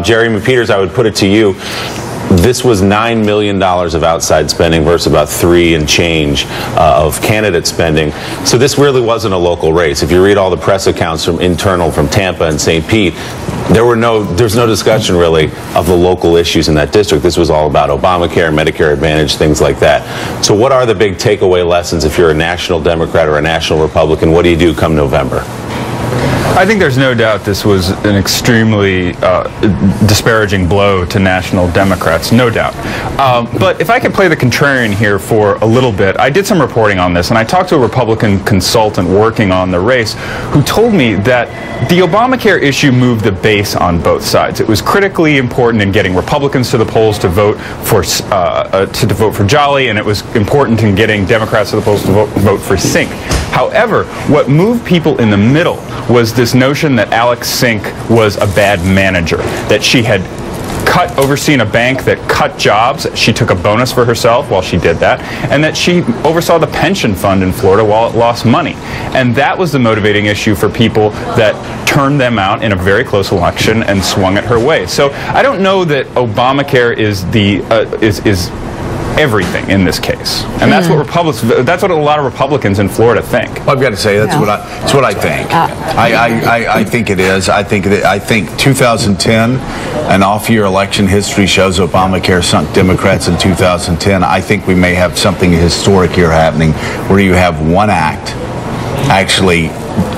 Jerry McPeters, I would put it to you. This was $9 million of outside spending versus about $3 and change of candidate spending. So this really wasn't a local race. If you read all the press accounts from Tampa and St. Pete, there's no discussion really of the local issues in that district. This was all about Obamacare, Medicare Advantage, things like that. So what are the big takeaway lessons if you're a national Democrat or a national Republican? What do you do come November? I think there's no doubt this was an extremely disparaging blow to national Democrats, no doubt. But if I could play the contrarian here for a little bit, I did some reporting on this, and I talked to a Republican consultant working on the race who told me that the Obamacare issue moved the base on both sides. It was critically important in getting Republicans to the polls to vote for Jolly, and it was important in getting Democrats to the polls to vote for Sink. However, what moved people in the middle was this notion that Alex Sink was a bad manager, that she had overseen a bank that cut jobs. She took a bonus for herself while she did that, and that she oversaw the pension fund in Florida while it lost money. And that was the motivating issue for people that turned them out in a very close election and swung it her way. So I don't know that Obamacare is everything in this case, and that's what a lot of Republicans in Florida think. Well, I've got to say that's what I think. I think it is. I think 2010, an off-year election history shows Obamacare sunk Democrats in 2010. I think we may have something historic here happening, where you have one act actually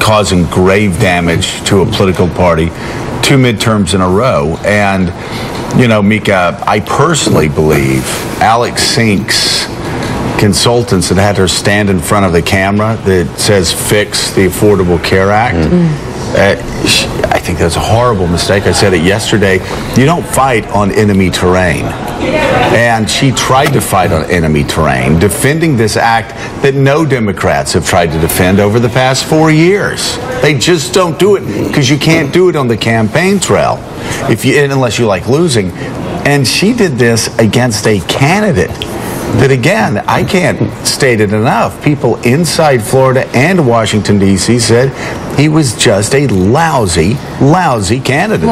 causing grave damage to a political party, 2 midterms in a row. And you know, Mika, I personally believe Alex Sink's consultants that had her stand in front of the camera that says fix the Affordable Care Act, I think that's a horrible mistake. I said it yesterday. You don't fight on enemy terrain. And she tried to fight on enemy terrain, defending this act that no Democrats have tried to defend over the past 4 years. They just don't do it because you can't do it on the campaign trail unless you like losing. And she did this against a candidate that, again, I can't state it enough. People inside Florida and Washington, D.C. said he was just a lousy, lousy candidate.